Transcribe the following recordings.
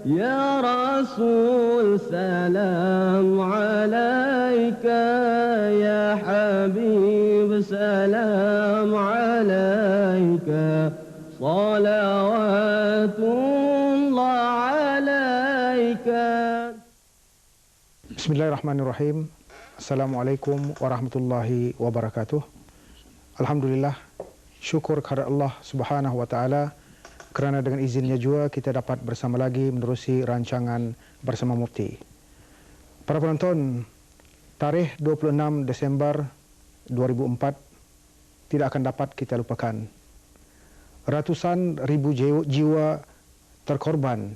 يا رسول سلام عليك يا حبيب سلام عليك صلوات الله عليك. Bismillahirrahmanirrahim. Assalamualaikum warahmatullahi wabarakatuh. Alhamdulillah, syukur kepada Allah Subhanahu wa taala kerana dengan izinnya juga kita dapat bersama lagi menerusi rancangan bersama Mufti. Para penonton, tarikh 26 Desember 2004 tidak akan dapat kita lupakan. Ratusan ribu jiwa terkorban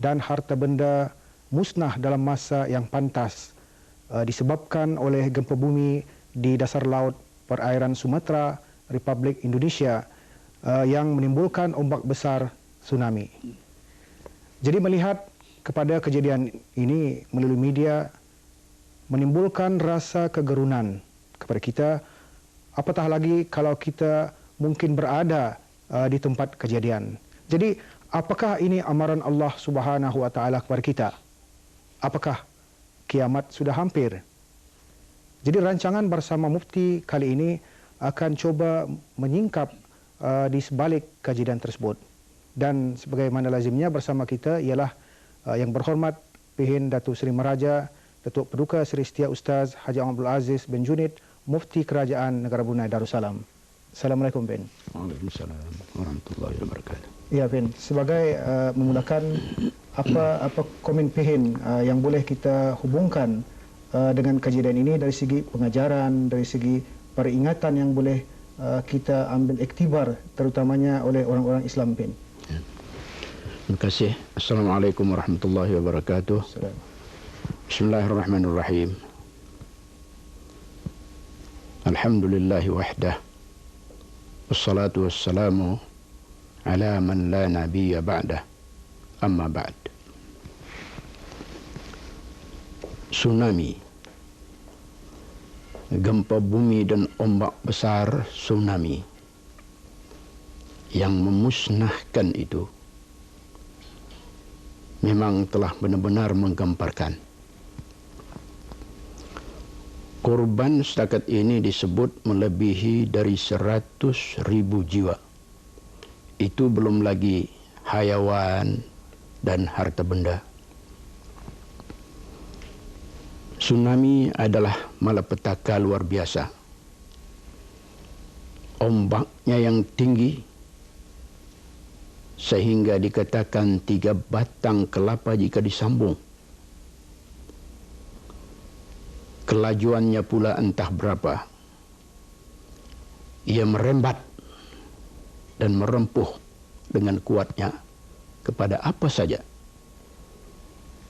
dan harta benda musnah dalam masa yang pantas disebabkan oleh gempa bumi di dasar laut perairan Sumatera, Republik Indonesia yang menimbulkan ombak besar tsunami. Jadi melihat kepada kejadian ini melalui media menimbulkan rasa kegerunan kepada kita, apatah lagi kalau kita mungkin berada di tempat kejadian. Jadi apakah ini amaran Allah Subhanahu wa taala kepada kita? Apakah kiamat sudah hampir? Jadi rancangan bersama Mufti kali ini akan coba menyingkap di sebalik kejadian tersebut. Dan sebagaimana lazimnya bersama kita ialah yang berhormat Pihin Datuk Seri Maharaja Datuk Paduka Seri Setia Ustaz Haji Abdul Aziz bin Junid, Mufti Kerajaan Negara Brunei Darussalam. Assalamualaikum Bin. Waalaikumsalam warahmatullahi wabarakatuh. Ya Bin, sebagai memulakan apa komen Pihin yang boleh kita hubungkan dengan kejadian ini dari segi pengajaran, dari segi peringatan yang boleh kita ambil iktibar terutamanya oleh orang-orang Islam Bin. Ya. Terima kasih. Assalamualaikum warahmatullahi wabarakatuh. Bismillahirrahmanirrahim. Alhamdulillahi wahdah. Wassalatu wassalamu ala man la nabiyya ba'dah. Amma ba'd. Tsunami, gempa bumi dan ombak besar tsunami yang memusnahkan itu memang telah benar-benar menggemparkan. Korban setakat ini disebut melebihi dari 100.000 jiwa. Itu belum lagi hayawan dan harta benda. Tsunami adalah malapetaka luar biasa. Ombaknya yang tinggi sehingga dikatakan 3 batang kelapa jika disambung. Kelajuannya pula entah berapa. Ia merembat dan merempuh dengan kuatnya kepada apa saja,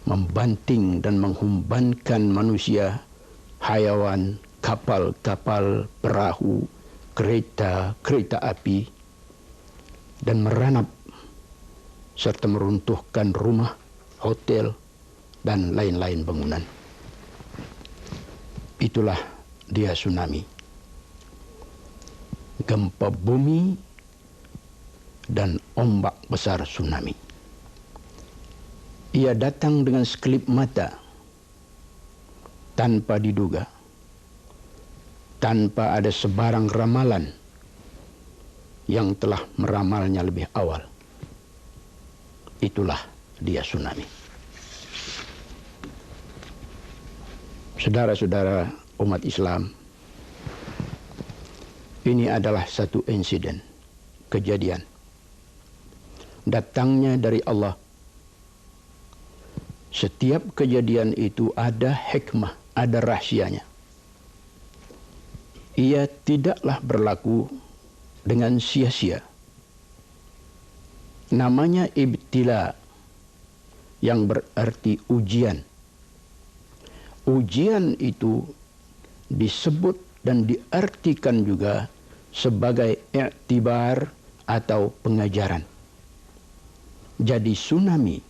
membanting dan menghumbankan manusia, hayawan, kapal-kapal, perahu, kereta api, dan meranap serta meruntuhkan rumah, hotel, dan lain-lain bangunan. Itulah dia tsunami. Gempa bumi dan ombak besar tsunami. Ia datang dengan sekelip mata, tanpa diduga, tanpa ada sebarang ramalan yang telah meramalnya lebih awal. Itulah dia tsunami. Saudara-saudara umat Islam, ini adalah satu insiden, kejadian. Datangnya dari Allah. Setiap kejadian itu ada hikmah, ada rahsianya. Ia tidaklah berlaku dengan sia-sia. Namanya ibtila, yang berarti ujian. Ujian itu disebut dan diartikan juga sebagai i'tibar atau pengajaran. Jadi tsunami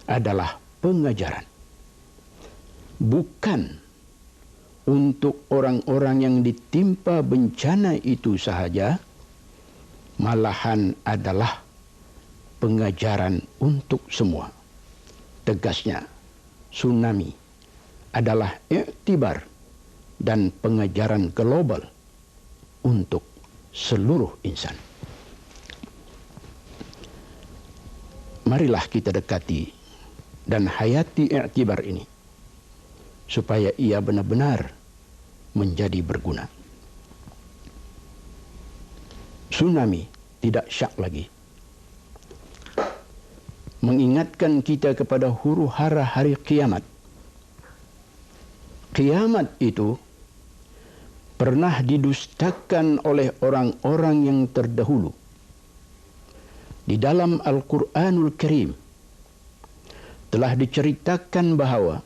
adalah pengajaran. Bukan untuk orang-orang yang ditimpa bencana itu sahaja, malahan adalah pengajaran untuk semua. Tegasnya, tsunami adalah iktibar dan pengajaran global untuk seluruh insan. Marilah kita dekati dan hayati iktibar ini supaya ia benar-benar menjadi berguna. Tsunami tidak syak lagi mengingatkan kita kepada huru-hara hari kiamat. Kiamat itu pernah didustakan oleh orang-orang yang terdahulu. Di dalam Al-Quranul Karim telah diceritakan bahawa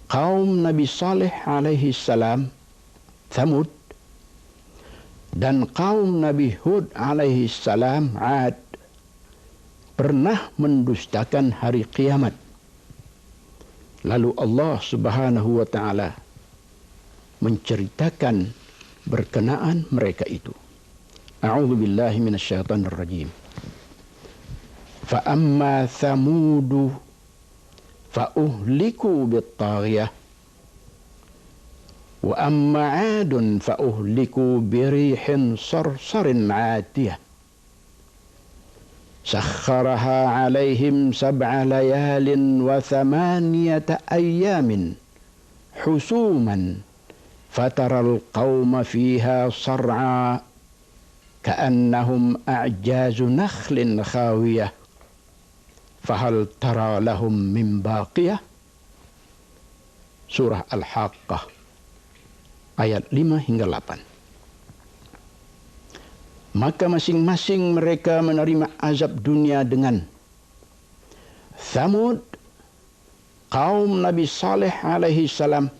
kaum Nabi Saleh alaihi salam, Thamud, dan kaum Nabi Hud alaihi salam, Ad, pernah mendustakan hari kiamat. Lalu Allah Subhanahu wa taala menceritakan berkenaan mereka itu. A'udzu billahi minasyaitonir rajim. Fa amma Thamud fa uhliku bit-taghiyah wa amma 'Adun fa uhliku birihin sarsarin 'atiyah sakharaha 'alaihim sab'a layalin wa thamaniyata ayyamin husuman fataral qauma fiha sar'a ka'annahum a'jazu nakhlin khawiyah fahal tara lahum min baqiyah. Surah Al-Haqqah ayat 5 hingga 8. Maka masing-masing mereka menerima azab dunia dengan Thamud, kaum Nabi Saleh alaihi salam,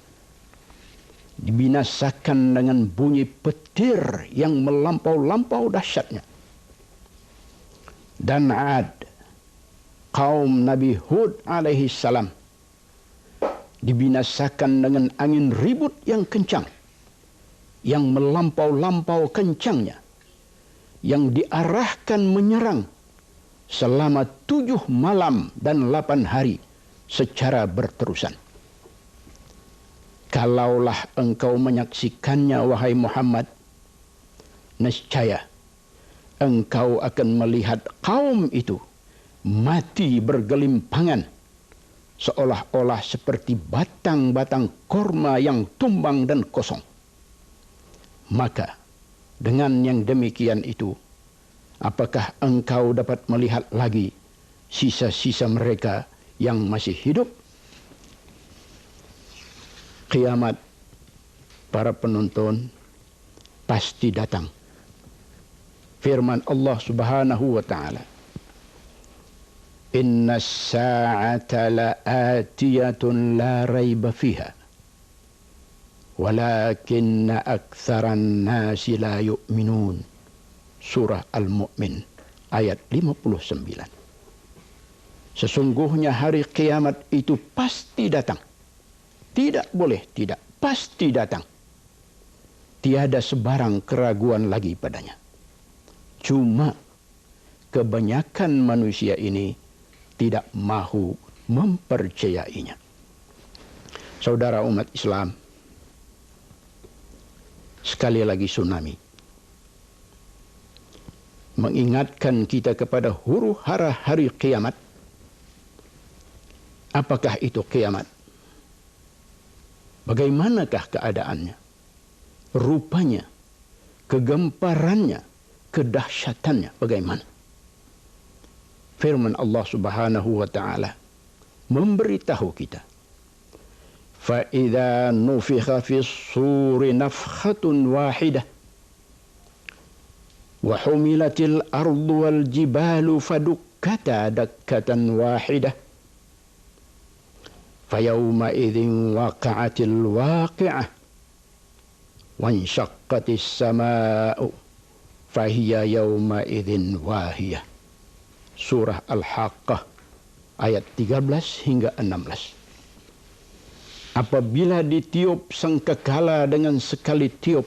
dibinasakan dengan bunyi petir yang melampau-lampau dahsyatnya. Dan Ad, kaum Nabi Hud alaihi salam, dibinasakan dengan angin ribut yang kencang, yang melampau-lampau kencangnya, yang diarahkan menyerang selama 7 malam dan 8 hari secara berterusan. Kalaulah engkau menyaksikannya, wahai Muhammad, nescaya engkau akan melihat kaum itu mati bergelimpangan, seolah-olah seperti batang-batang korma yang tumbang dan kosong. Maka dengan yang demikian itu, apakah engkau dapat melihat lagi sisa-sisa mereka yang masih hidup? Kiamat, para penonton, pasti datang. Firman Allah Subhanahu wa taala, Inna as-sa'ata la'atiyatun la raiba fiha walakinna aktsaran nasi la yu'minun. Surah Al-Mu'min ayat 59. Sesungguhnya hari kiamat itu pasti datang. Tidak boleh tidak, pasti datang. Tiada sebarang keraguan lagi padanya. Cuma kebanyakan manusia ini tidak mahu mempercayainya. Saudara umat Islam, sekali lagi tsunami mengingatkan kita kepada huru-hara hari kiamat. Apakah itu kiamat? Bagaimanakah keadaannya? Rupanya, kegemparannya, kedahsyatannya bagaimana? Firman Allah Subhanahu wa taala memberitahu kita, fa idza nufikha fis suri nafkhatun wahidah wa humilatil ardu wal jibalu fadukkata dakkatan wahidah fa yawma idzin waqa'atil waqi'ah wa inshaqqatis samaa'u fa hiya yawma idzin wahiyah. Surah Al-Haqqah ayat 13 hingga 16. Apabila ditiup sangkakala dengan sekali tiup,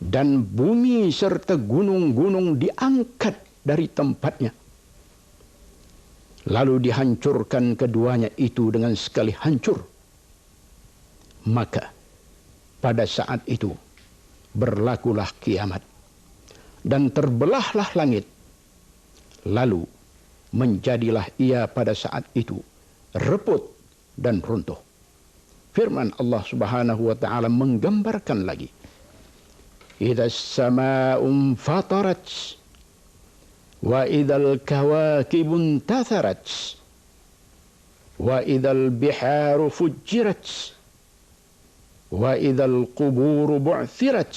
dan bumi serta gunung-gunung diangkat dari tempatnya. Lalu dihancurkan keduanya itu dengan sekali hancur. Maka pada saat itu berlakulah kiamat. Dan terbelahlah langit. Lalu menjadilah ia pada saat itu reput dan runtuh. Firman Allah Subhanahu wa taala menggambarkan lagi. Idza as-samaa'u fatarat wa idzal kawakibu intatharat wa idzal biharu fujjirat wa idzal quburu bu'thirat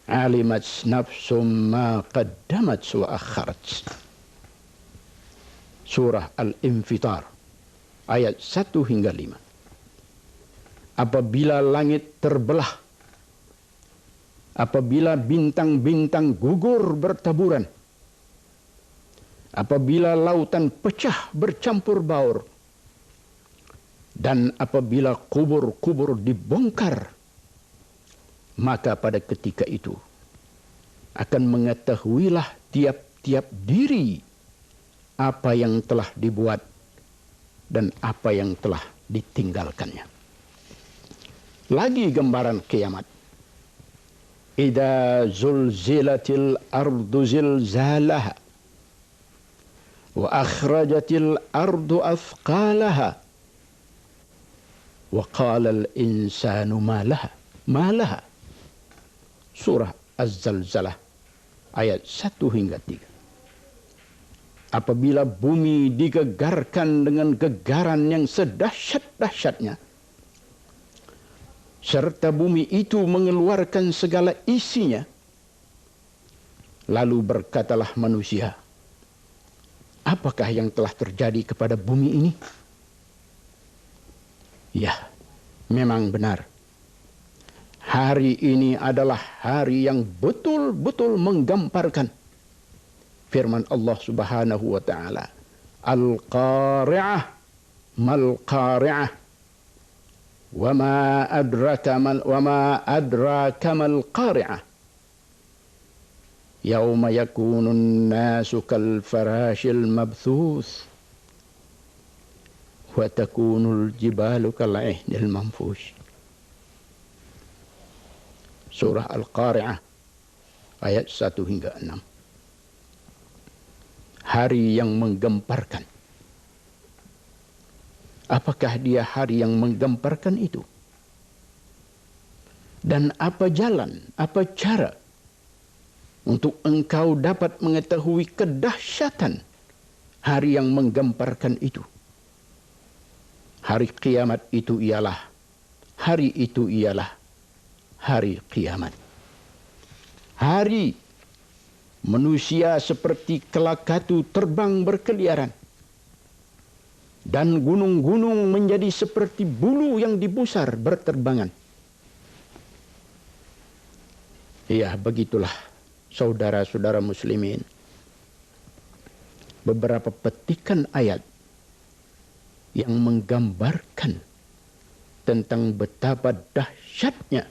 alimat nafsum ma qaddamat wa akharat. Surah Al-Infitar ayat 1 hingga 5. Apabila langit terbelah, apabila bintang-bintang gugur bertaburan, apabila lautan pecah bercampur baur, dan apabila kubur-kubur dibongkar, maka pada ketika itu akan mengetahuilah tiap-tiap diri apa yang telah dibuat dan apa yang telah ditinggalkannya. Lagi gambaran kiamat. Idza zulzilatil ardu zilzalaha wa akhrajatil ardu athqalaha wa qala al insanu ma laha. Surah Az-Zalzalah ayat 1 hingga 3. Apabila bumi digegarkan dengan gegaran yang sedahsyat-dahsyatnya, serta bumi itu mengeluarkan segala isinya, lalu berkatalah manusia, apakah yang telah terjadi kepada bumi ini? Ya, memang benar. Hari ini adalah hari yang betul-betul menggamparkan. Firman Allah Subhanahu wa taala, Al-Qari'ah mal-Qari'ah wa ma adraka mal-Qari'ah. Yauma yakunun nasu kal farashil mabthuth wa takunul jibalu kal 'ihnil manfush. Surah Al-Qari'ah ayat 1 hingga 6. Hari yang menggemparkan. Apakah dia hari yang menggemparkan itu? Dan apa jalan, apa cara untuk engkau dapat mengetahui kedahsyatan hari yang menggemparkan itu? Hari kiamat itu ialah hari kiamat. Hari manusia seperti kelakatu terbang berkeliaran, dan gunung-gunung menjadi seperti bulu yang dibusar berterbangan. Ya, begitulah saudara-saudara muslimin, beberapa petikan ayat yang menggambarkan tentang betapa dahsyatnya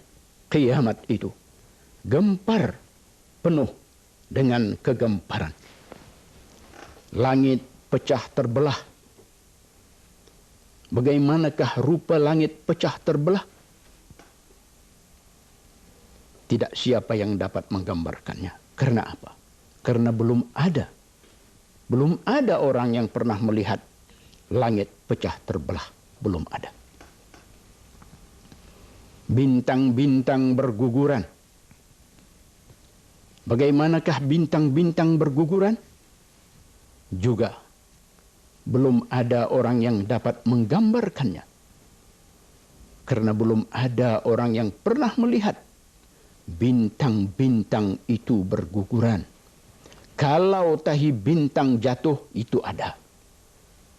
kiamat itu. Gempar, penuh dengan kegemparan. Langit pecah terbelah. Bagaimanakah rupa langit pecah terbelah? Tidak siapa yang dapat menggambarkannya. Karena apa? Karena belum ada orang yang pernah melihat langit pecah terbelah. Belum ada. Bintang-bintang berguguran. Bagaimanakah bintang-bintang berguguran? Juga belum ada orang yang dapat menggambarkannya. Karena belum ada orang yang pernah melihat bintang-bintang itu berguguran. Kalau tahi bintang jatuh itu ada.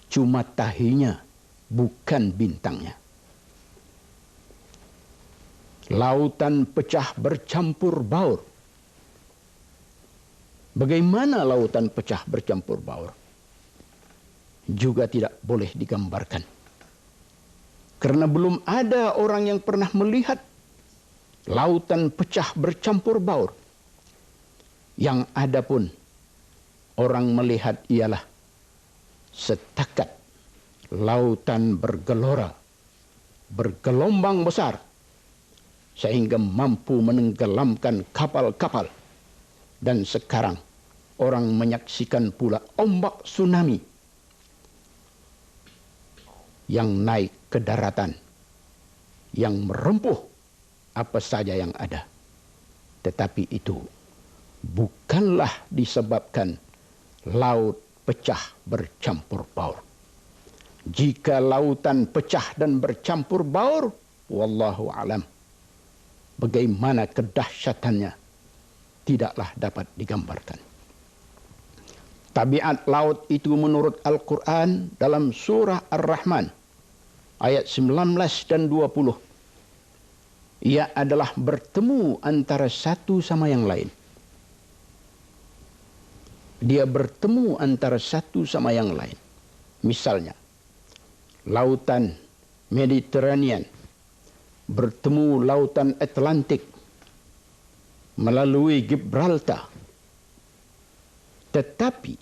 Cuma tahinya, bukan bintangnya. Lautan pecah bercampur baur. Bagaimana lautan pecah bercampur baur? Juga tidak boleh digambarkan. Karena belum ada orang yang pernah melihat lautan pecah bercampur baur. Yang ada pun orang melihat ialah setakat lautan bergelora, bergelombang besar, sehingga mampu menenggelamkan kapal-kapal. Dan sekarang orang menyaksikan pula ombak tsunami yang naik ke daratan, yang merempuh apa saja yang ada. Tetapi itu bukanlah disebabkan laut pecah bercampur baur. Jika lautan pecah dan bercampur baur, wallahu alam, bagaimana kedahsyatannya tidaklah dapat digambarkan. Tabiat laut itu menurut Al-Quran dalam surah Ar-Rahman ayat 19 dan 20. Ia adalah bertemu antara satu sama yang lain. Dia bertemu antara satu sama yang lain. Misalnya, lautan Mediterranean bertemu lautan Atlantik melalui Gibraltar. Tetapi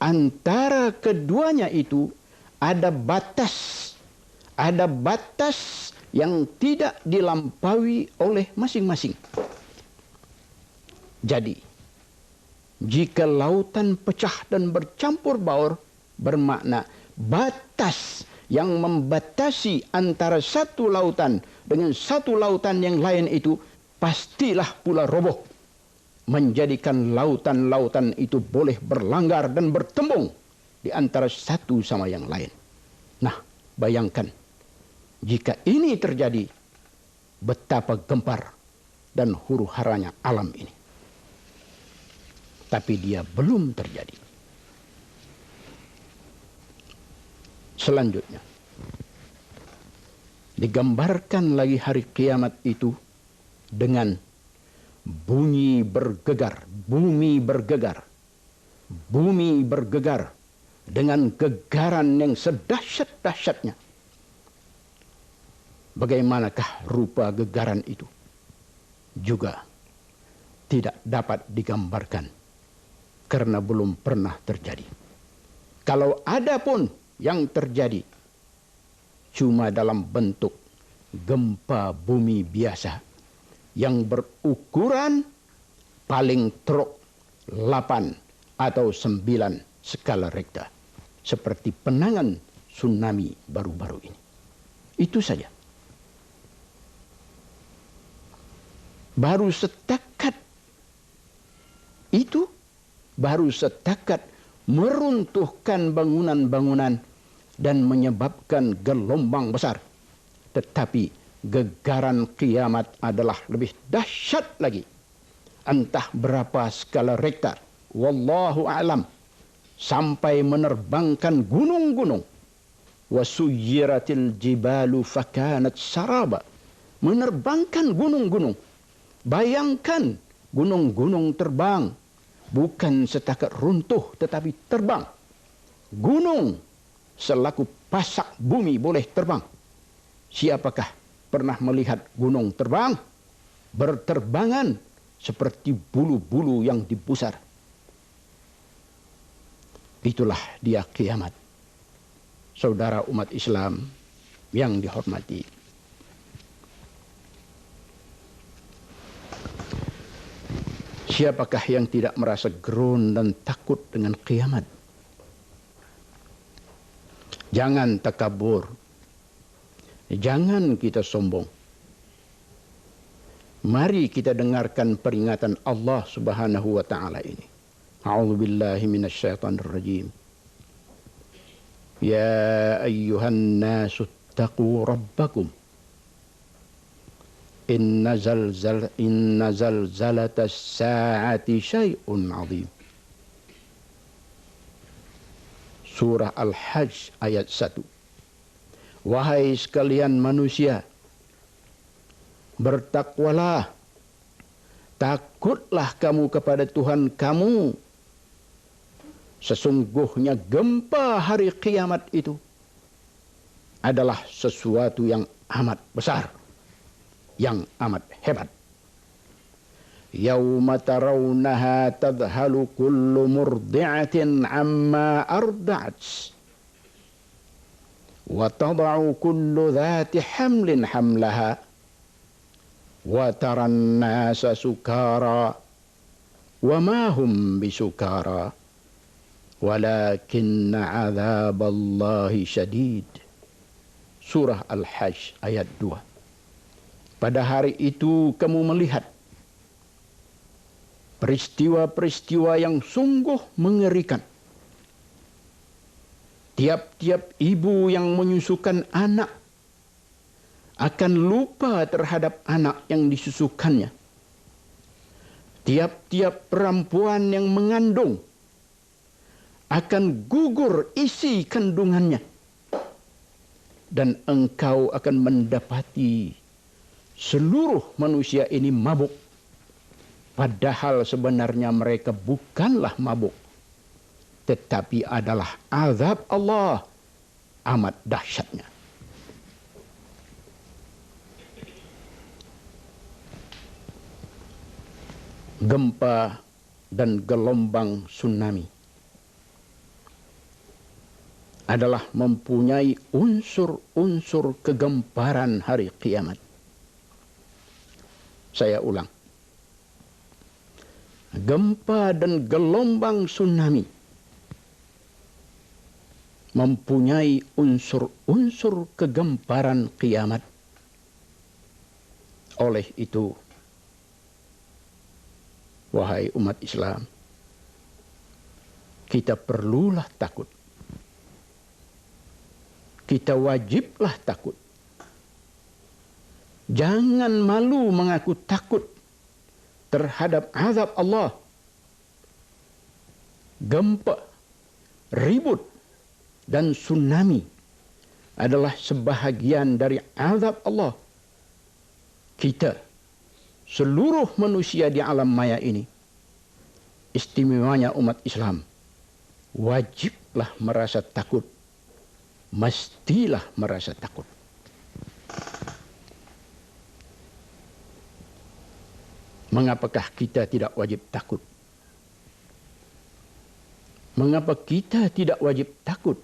antara keduanya itu ada batas yang tidak dilampaui oleh masing-masing. Jadi, jika lautan pecah dan bercampur baur, bermakna batas yang membatasi antara satu lautan dengan satu lautan yang lain itu pastilah pula roboh, menjadikan lautan-lautan itu boleh berlanggar dan bertembung di antara satu sama yang lain. Nah, bayangkan jika ini terjadi, betapa gempar dan huru-haranya alam ini. Tapi dia belum terjadi. Selanjutnya, digambarkan lagi hari kiamat itu dengan bunyi bergegar, bumi bergegar. Bumi bergegar dengan gegaran yang sedahsyat-dahsyatnya. Bagaimanakah rupa gegaran itu? Juga tidak dapat digambarkan karena belum pernah terjadi. Kalau ada pun yang terjadi, cuma dalam bentuk gempa bumi biasa yang berukuran paling teruk 8 atau 9 skala Richter, seperti penangan tsunami baru-baru ini. Itu saja. Baru setakat itu, baru setakat meruntuhkan bangunan-bangunan dan menyebabkan gelombang besar. Tetapi gegaran kiamat adalah lebih dahsyat lagi. Entah berapa skala Richter, wallahu a'lam, sampai menerbangkan gunung-gunung. Wasuyiratil jibalu fakanat saraba, menerbangkan gunung-gunung. Bayangkan gunung-gunung terbang, bukan setakat runtuh tetapi terbang. Gunung selaku pasak bumi boleh terbang. Siapakah pernah melihat gunung terbang? Berterbangan seperti bulu-bulu yang dipusar. Itulah dia kiamat. Saudara umat Islam yang dihormati. Siapakah yang tidak merasa gerun dan takut dengan kiamat? Jangan takabur. Jangan kita sombong. Mari kita dengarkan peringatan Allah Subhanahu wa taala ini. A'udzu billahi minasyaitonir rajim. Ya ayyuhan nasu taqu rabbakum. Inna zalzalatas sa'ati syai'un 'adzim. Surah Al-Hajj ayat 1. Wahai sekalian manusia, bertakwalah, takutlah kamu kepada Tuhan kamu. Sesungguhnya gempa hari kiamat itu adalah sesuatu yang amat besar, yang amat hebat. Yauma tarawnaha tadhalu kullu murdi'atin amma arda'at wa tada'u kullu dhati hamlin hamlaha wa taran nasa sukara wa ma hum bisukara walakinna adzaballahi syadid. Surah Al-Hajj ayat 2. Pada hari itu kamu melihat peristiwa-peristiwa yang sungguh mengerikan. Tiap-tiap ibu yang menyusukan anak akan lupa terhadap anak yang disusukannya. Tiap-tiap perempuan yang mengandung akan gugur isi kandungannya. Dan engkau akan mendapati seluruh manusia ini mabuk. Padahal sebenarnya mereka bukanlah mabuk, tetapi adalah azab Allah amat dahsyatnya. Gempa dan gelombang tsunami adalah mempunyai unsur-unsur kegemparan hari kiamat. Saya ulang. Gempa dan gelombang tsunami mempunyai unsur-unsur kegemparan kiamat. Oleh itu, wahai umat Islam, kita perlulah takut. Kita wajiblah takut. Jangan malu mengaku takut terhadap azab Allah. Gempa, ribut, dan tsunami adalah sebahagian dari azab Allah. Kita, seluruh manusia di alam maya ini, istimewanya umat Islam, wajiblah merasa takut. Mestilah merasa takut. Mengapakah kita tidak wajib takut? Mengapa kita tidak wajib takut?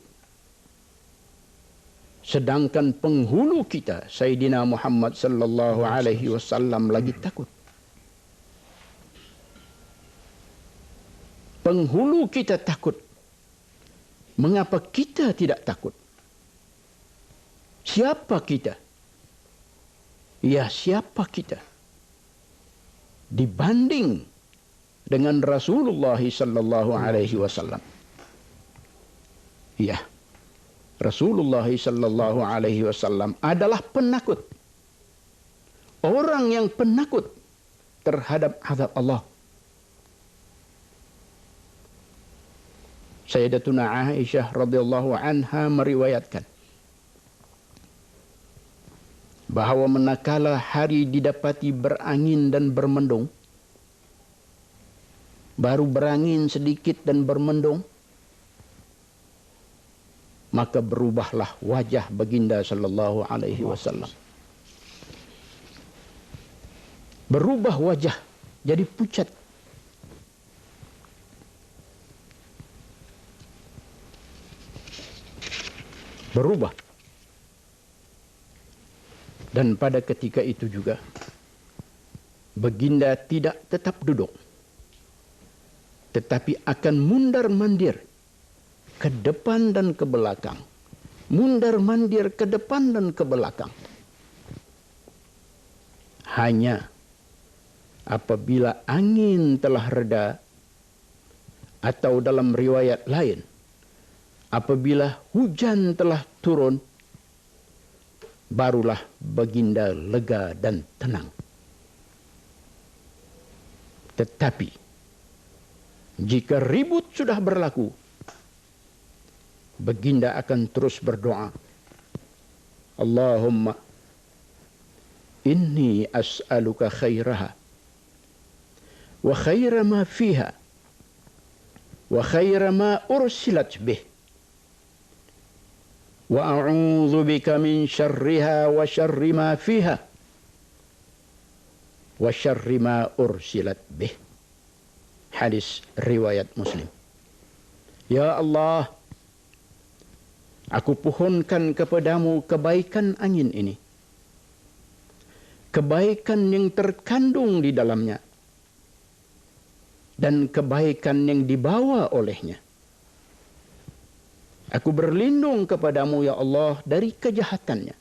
Sedangkan penghulu kita, Sayyidina Muhammad sallallahu alaihi wasallam lagi takut. Penghulu kita takut. Mengapa kita tidak takut? Siapa kita? Ya, siapa kita? Dibanding dengan Rasulullah sallallahu alaihi wasallam. Ya, Rasulullah sallallahu alaihi wasallam adalah penakut. Orang yang penakut terhadap azab Allah. Sayyidatuna Aisyah radhiyallahu anha meriwayatkan bahawa manakala hari didapati berangin dan bermendung, baru berangin sedikit dan bermendung, maka berubahlah wajah baginda sallallahu alaihi wasallam. Berubah wajah jadi pucat. Berubah. Dan pada ketika itu juga, baginda tidak tetap duduk, tetapi akan mundar-mandir ke depan dan ke belakang. Mundar-mandir ke depan dan ke belakang. Hanya apabila angin telah reda, atau dalam riwayat lain, apabila hujan telah turun, barulah baginda lega dan tenang. Tetapi jika ribut sudah berlaku, baginda akan terus berdoa, Allahumma inni as'aluka khairaha wa khaira ma fiha wa khaira ma ursilat bih wa a'udzu bika min syarriha wa syarri ma fiha. wa syarri ma ursilat bih. Hadis riwayat Muslim. Ya Allah, aku pohonkan kepadamu kebaikan angin ini, kebaikan yang terkandung di dalamnya, dan kebaikan yang dibawa olehnya. Aku berlindung kepadamu ya Allah dari kejahatannya,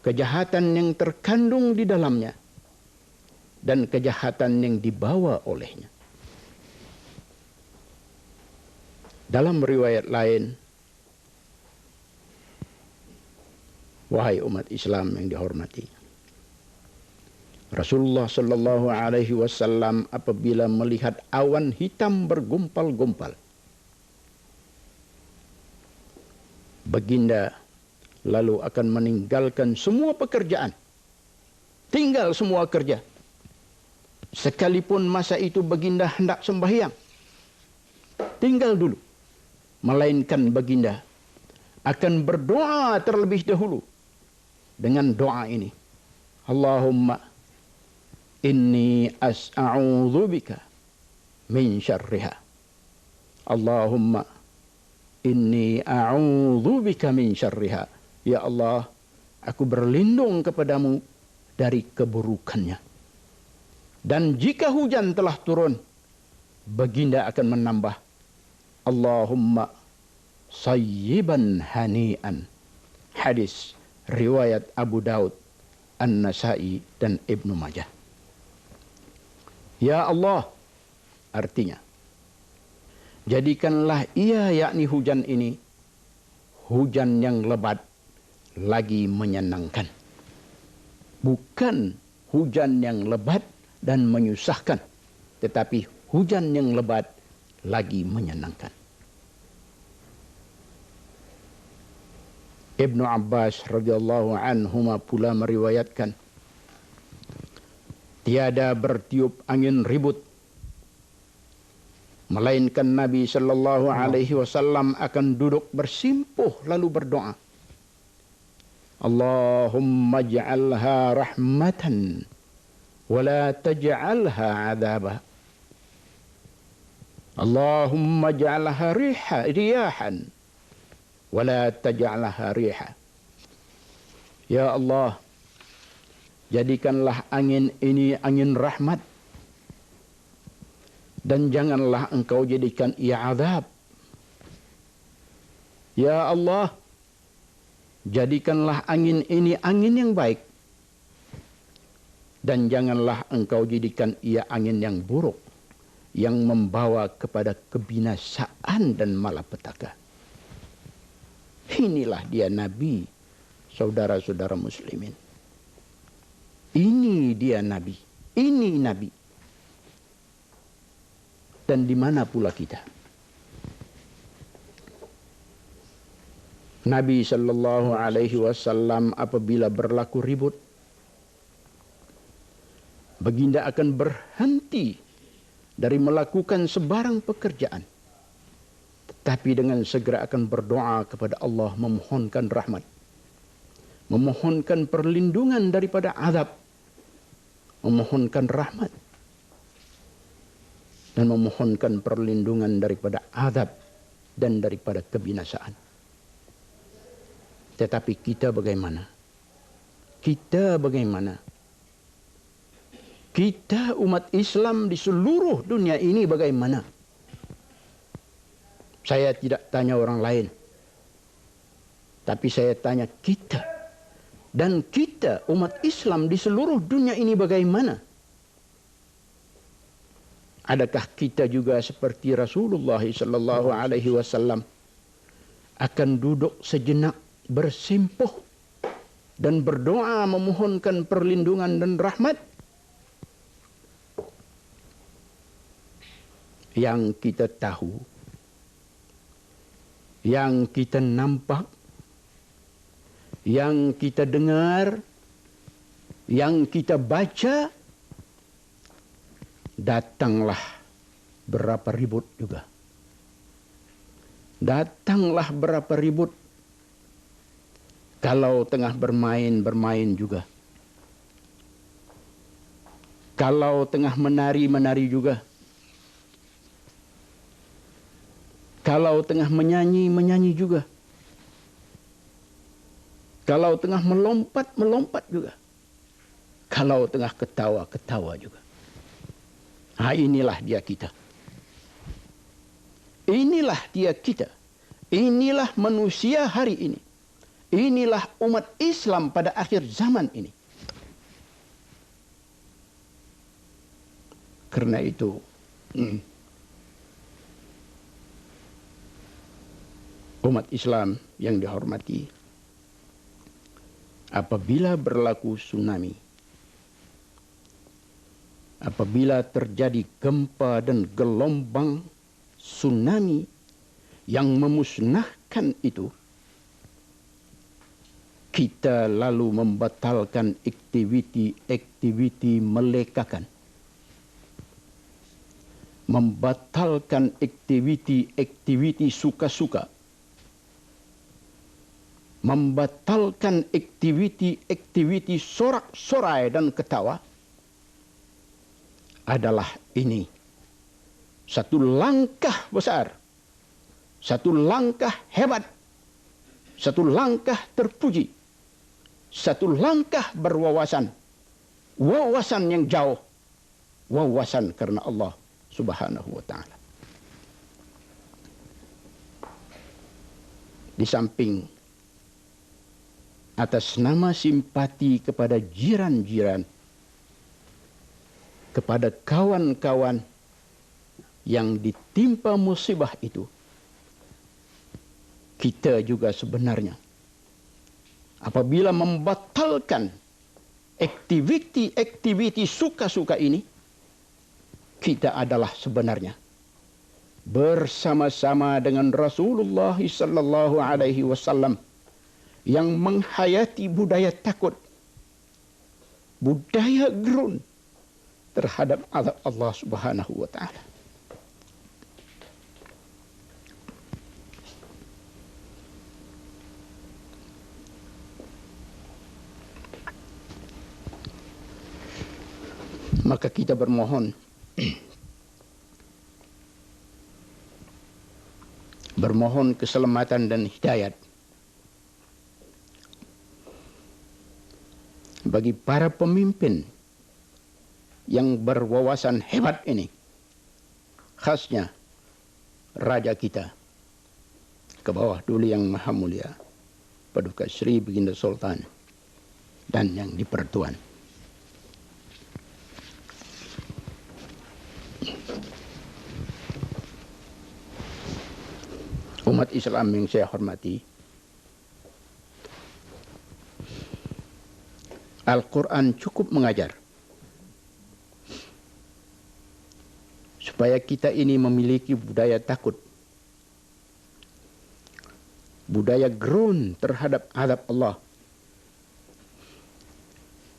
kejahatan yang terkandung di dalamnya, dan kejahatan yang dibawa olehnya. Dalam riwayat lain, wahai umat Islam yang dihormati, Rasulullah sallallahu alaihi wasallam apabila melihat awan hitam bergumpal-gumpal, baginda lalu akan meninggalkan semua pekerjaan, tinggal semua kerja. Sekalipun masa itu baginda hendak sembahyang, tinggal dulu. Melainkan baginda akan berdoa terlebih dahulu dengan doa ini. Allahumma inni a'udzubika min syarriha. Allahumma inni a'udzubika min syarriha. Ya Allah, aku berlindung kepadamu dari keburukannya. Dan jika hujan telah turun, baginda akan menambah, Allahumma sayyiban hani'an. Hadis riwayat Abu Daud, An-Nasai dan Ibnu Majah. Ya Allah, artinya, jadikanlah ia, yakni hujan ini, hujan yang lebat lagi menyenangkan. Bukan hujan yang lebat dan menyusahkan, tetapi hujan yang lebat lagi menyenangkan. Ibnu Abbas radhiyallahu anhuma pula meriwayatkan, tiada bertiup angin ribut, melainkan Nabi sallallahu alaihi wasallam akan duduk bersimpuh lalu berdoa, Allahumma ja'alha rahmatan wa la taj'alha 'adzaban. Allahumma ja'alha riyahan wa la taj'alha riha. Ya Allah, jadikanlah angin ini angin rahmat, dan janganlah engkau jadikan ia azab. Ya Allah, jadikanlah angin ini angin yang baik, dan janganlah engkau jadikan ia angin yang buruk, yang membawa kepada kebinasaan dan malapetaka. Inilah dia Nabi, saudara-saudara muslimin. Ini dia Nabi, ini Nabi. Dan di mana pula kita? Nabi sallallahu alaihi wasallam apabila berlaku ribut, baginda akan berhenti dari melakukan sebarang pekerjaan, tetapi dengan segera akan berdoa kepada Allah, memohonkan rahmat, memohonkan perlindungan daripada azab, memohonkan rahmat, dan memohonkan perlindungan daripada azab dan daripada kebinasaan. Tetapi kita bagaimana? Kita bagaimana? Kita umat Islam di seluruh dunia ini bagaimana? Saya tidak tanya orang lain, tapi saya tanya kita. Dan kita umat Islam di seluruh dunia ini bagaimana? Adakah kita juga seperti Rasulullah sallallahu alaihi wasallam akan duduk sejenak bersimpuh dan berdoa memohonkan perlindungan dan rahmat? Yang kita tahu, yang kita nampak, yang kita dengar, yang kita baca, datanglah berapa ribut juga. Datanglah berapa ribut. Kalau tengah bermain juga. Kalau tengah menari, menari juga. Kalau tengah menyanyi, menyanyi juga. Kalau tengah melompat, melompat juga. Kalau tengah ketawa, ketawa juga. Inilah dia kita. Inilah dia kita. Inilah manusia hari ini. Inilah umat Islam pada akhir zaman ini. Karena itu, umat Islam yang dihormati, apabila berlaku tsunami, apabila terjadi gempa dan gelombang tsunami yang memusnahkan itu, kita lalu membatalkan aktiviti melekakan. Membatalkan aktiviti suka-suka. Membatalkan aktiviti sorak-sorai dan ketawa adalah ini satu langkah besar, satu langkah hebat, satu langkah terpuji, satu langkah berwawasan, wawasan yang jauh, wawasan karena Allah Subhanahu wa ta'ala. Di samping atas nama simpati kepada jiran-jiran, kepada kawan-kawan yang ditimpa musibah itu, kita juga sebenarnya apabila membatalkan aktiviti suka-suka ini, kita adalah sebenarnya bersama-sama dengan Rasulullah sallallahu alaihi wasallam yang menghayati budaya takut, budaya gerun terhadap azab Allah Subhanahu wa taala. Maka kita bermohon keselamatan dan hidayat bagi para pemimpin yang berwawasan hebat ini, khasnya raja kita, ke bawah dulu yang maha mulia Paduka Sri Baginda Sultan dan yang di Pertuan. Umat Islam yang saya hormati, Al-Quran cukup mengajar supaya kita ini memiliki budaya takut, budaya gerun terhadap azab Allah,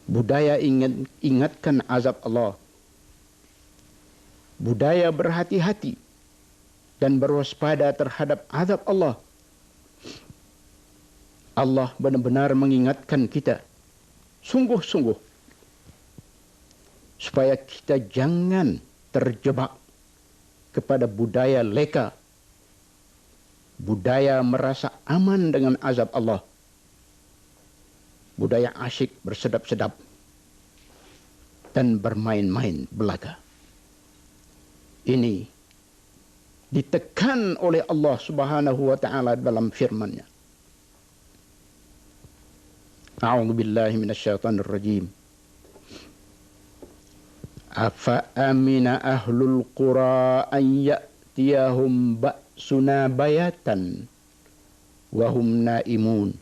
budaya ingatkan azab Allah, budaya berhati-hati dan berwaspada terhadap azab Allah. Allah benar-benar mengingatkan kita sungguh-sungguh supaya kita jangan terjebak kepada budaya leka, budaya merasa aman dengan azab Allah, budaya asyik bersedap-sedap dan bermain-main belaga. Ini ditekan oleh Allah Subhanahu wa taala dalam firman-Nya. A'udzu billahi minasyaitonir rajim. Afa amina ahlul qura an ya'tiyahum ba'suna bayatan wa hum naimun.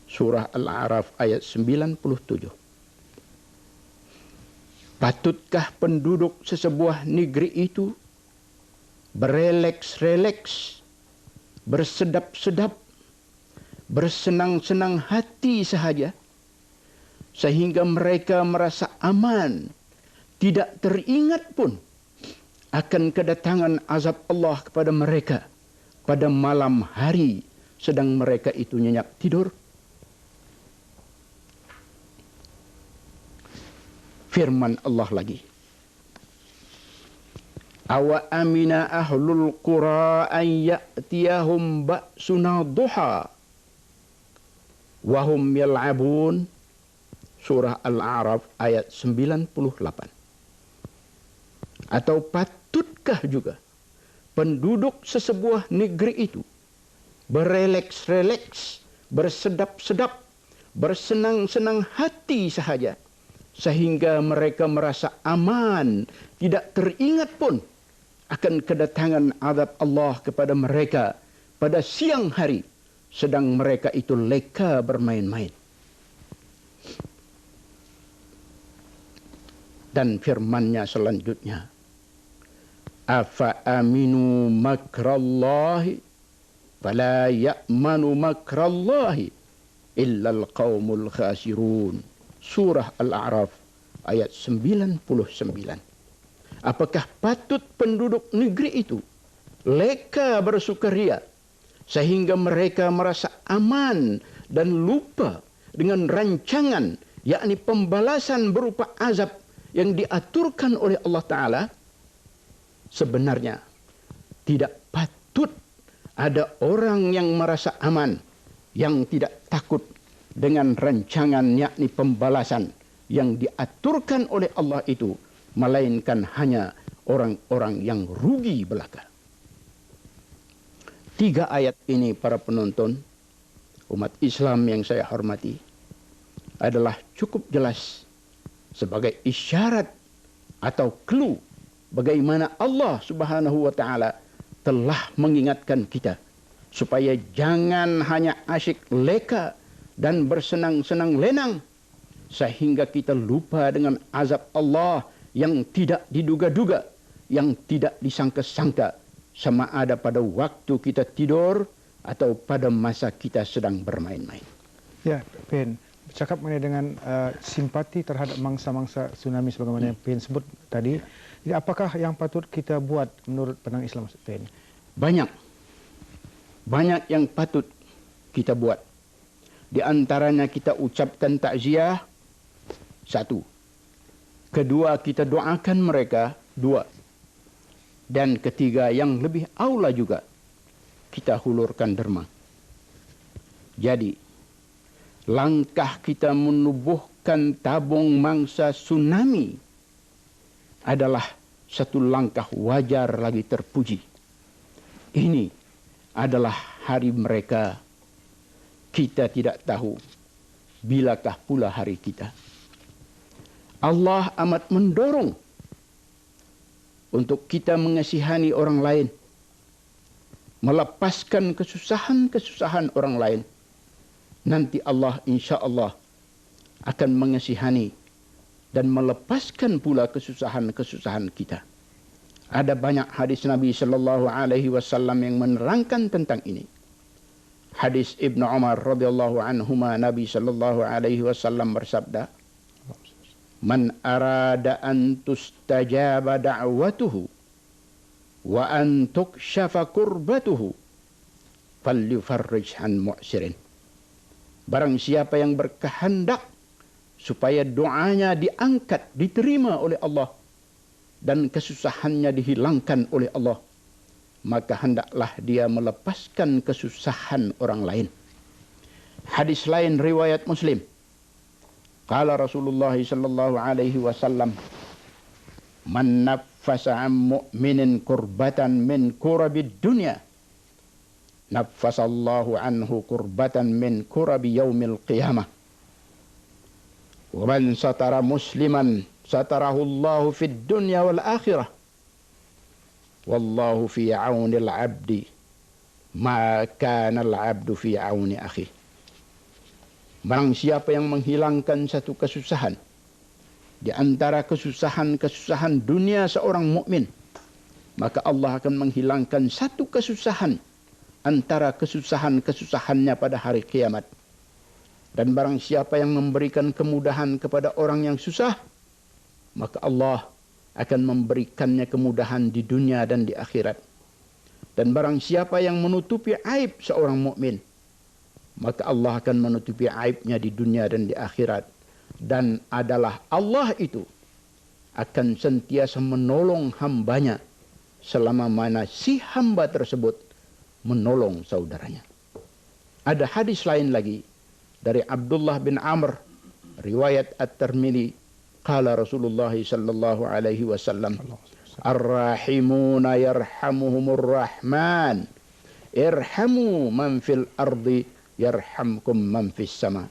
Surah Al-A'raf ayat 97. Patutkah penduduk sesebuah negeri itu bereleks-releks, bersedap-sedap, bersenang-senang hati sahaja, sehingga mereka merasa aman, tidak teringat pun akan kedatangan azab Allah kepada mereka pada malam hari sedang mereka itu nyenyak tidur? firman Allah lagi. Awa amina ahlul qura an ya'tiyahum ba'suna duha wa hum yal'abun. Surah Al-A'raf ayat 98. Atau patutkah juga penduduk sesebuah negeri itu bereleks-releks, bersedap-sedap, bersenang-senang hati sahaja, sehingga mereka merasa aman, tidak teringat pun akan kedatangan azab Allah kepada mereka pada siang hari, sedang mereka itu leka bermain-main. Dan firman-Nya selanjutnya, afa aminu makrallahi fala ya'manu makrallahi illa al-qaumul khasirun. Surah Al-A'raf ayat 99. Apakah patut penduduk negeri itu leka bersukaria sehingga mereka merasa aman dan lupa dengan rancangan, yakni pembalasan berupa azab yang diaturkan oleh Allah Ta'ala? Sebenarnya tidak patut ada orang yang merasa aman, yang tidak takut dengan rancangan, yakni pembalasan yang diaturkan oleh Allah itu, melainkan hanya orang-orang yang rugi belaka. 3 ayat ini, para penonton, umat Islam yang saya hormati, adalah cukup jelas sebagai isyarat atau clue bagaimana Allah Subhanahu wa Ta'ala telah mengingatkan kita supaya jangan hanya asyik leka dan bersenang-senang lenang sehingga kita lupa dengan azab Allah yang tidak diduga-duga, yang tidak disangka-sangka, sama ada pada waktu kita tidur atau pada masa kita sedang bermain-main. Ya, Pen, bercakap mengenai dengan simpati terhadap mangsa-mangsa tsunami sebagaimana yang Pen sebut tadi. Jadi apakah yang patut kita buat menurut pandang Islam, Pen? Banyak yang patut kita buat. Di antaranya kita ucapkan takziah, 1. Kedua, kita doakan mereka, 2. Dan ketiga, yang lebih aula juga, kita hulurkan derma. Jadi, langkah kita menubuhkan tabung mangsa tsunami adalah satu langkah wajar lagi terpuji. Ini adalah hari mereka. Kita tidak tahu bilakah pula hari kita. Allah amat mendorong untuk kita mengasihani orang lain, melepaskan kesusahan-kesusahan orang lain. Nanti Allah insya Allah akan mengasihani dan melepaskan pula kesusahan-kesusahan kita. Ada banyak hadis Nabi sallallahu alaihi wasallam yang menerangkan tentang ini. Hadis Ibnu Umar radhiyallahu anhuma, Nabi sallallahu alaihi wasallam bersabda, "Man arada an tustajaba da'watuhu wa an tukshafa kurbatuhu falyufarrij an mu'sirin." Barang siapa yang berkehendak supaya doanya diangkat, diterima oleh Allah, dan kesusahannya dihilangkan oleh Allah, maka hendaklah dia melepaskan kesusahan orang lain. Hadis lain riwayat Muslim. Qala Rasulullah sallallahu alaihi wasallam, "Man naffasa 'an mu'minin kurbatan min kurabid dunya, naffasallahu anhu kurbatan min kurabi yaumil qiyamah. Wa man satara musliman satarahu Allahu fid dunya wal akhirah. Wallahu fi 'aunil 'abdi ma kana al-'abdu fi 'auni akhihi." Barang siapa yang menghilangkan satu kesusahan di antara kesusahan-kesusahan dunia seorang mukmin, maka Allah akan menghilangkan satu kesusahan antara kesusahan-kesusahannya pada hari kiamat. Dan barang siapa yang memberikan kemudahan kepada orang yang susah, maka Allah akan memberikannya kemudahan di dunia dan di akhirat. Dan barang siapa yang menutupi aib seorang mukmin, maka Allah akan menutupi aibnya di dunia dan di akhirat. Dan adalah Allah itu akan sentiasa menolong hambanya selama mana si hamba tersebut menolong saudaranya. Ada hadis lain lagi dari Abdullah bin Amr, riwayat At-Tirmidzi, qala Rasulullah sallallahu alaihi wasallam, ar-rahimuna yarhamuhumur rahman, irhamu man fil ardi yarhamkum man fis sama.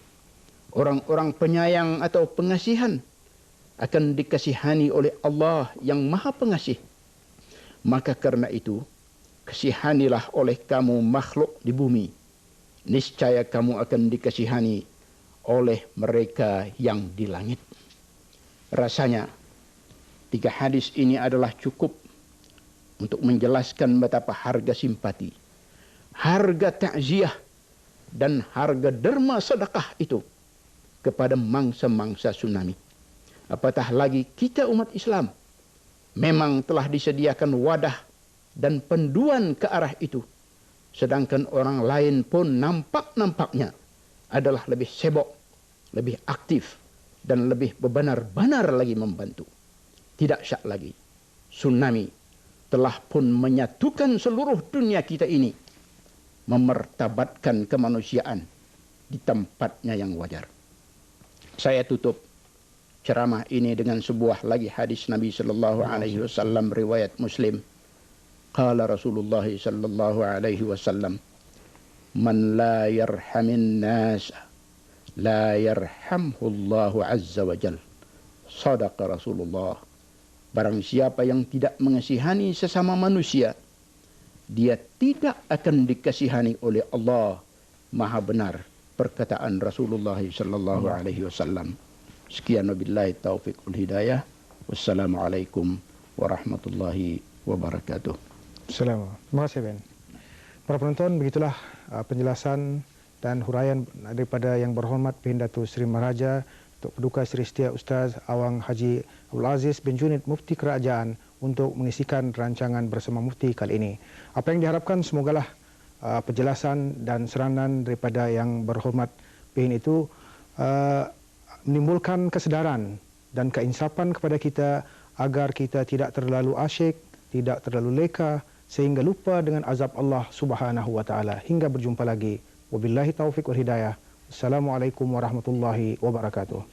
Orang-orang penyayang atau pengasihan akan dikasihani oleh Allah yang Maha Pengasih. Maka karena itu, kasihanilah oleh kamu makhluk di bumi. Niscaya kamu akan dikasihani oleh mereka yang di langit. Rasanya, 3 hadis ini adalah cukup untuk menjelaskan betapa harga simpati, harga takziah, dan harga derma sedekah itu kepada mangsa-mangsa tsunami. Apatah lagi kita umat Islam memang telah disediakan wadah dan panduan ke arah itu. Sedangkan orang lain pun nampak-nampaknya adalah lebih sibuk, lebih aktif, dan lebih benar-benar lagi membantu. Tidak syak lagi, tsunami telah pun menyatukan seluruh dunia kita ini, memertabatkan kemanusiaan di tempatnya yang wajar. Saya tutup ceramah ini dengan sebuah lagi hadis Nabi sallallahu alaihi wasallam riwayat Muslim. Qala Rasulullah sallallahu alaihi wasallam, man la yarhamin nas la yarhamhu Allahu azza wa jalla. Sadaqa Rasulullah. Barang siapa yang tidak mengasihani sesama manusia, dia tidak akan dikasihani oleh Allah. Maha benar perkataan Rasulullah sallallahu alaihi wasallam. Sekian wabillahi taufiq wal hidayah. Wassalamualaikum warahmatullahi wabarakatuh. Assalamualaikum. Terima kasih, Ben. Para penonton, begitulah penjelasan dan huraian daripada yang berhormat Pendatu Sri Maharaja Tok Paduka Sri Setia Ustaz Awang Haji Abdul Aziz bin Junid, Mufti Kerajaan, untuk mengisikan rancangan bersama Mufti kali ini. Apa yang diharapkan, semogalah penjelasan dan seranan daripada yang berhormat PIN itu menimbulkan kesedaran dan keinsapan kepada kita agar kita tidak terlalu asyik, tidak terlalu leka sehingga lupa dengan azab Allah Subhanahu wa taala. Hingga berjumpa lagi. Wabillahi taufiq wal hidayah. Assalamualaikum warahmatullahi wabarakatuh.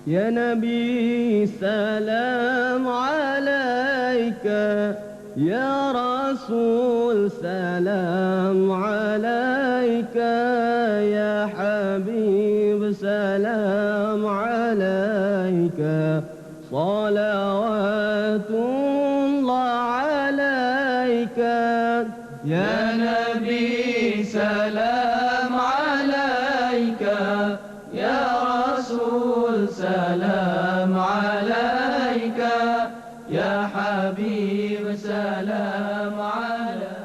Ya Nabi salam alaika, ya Rasul salam alaika, ya Habib salam alaika, salawatullah alaika, ya Nabi salam alaika, ya Rasul salam alaika, ya Habib salam alaika.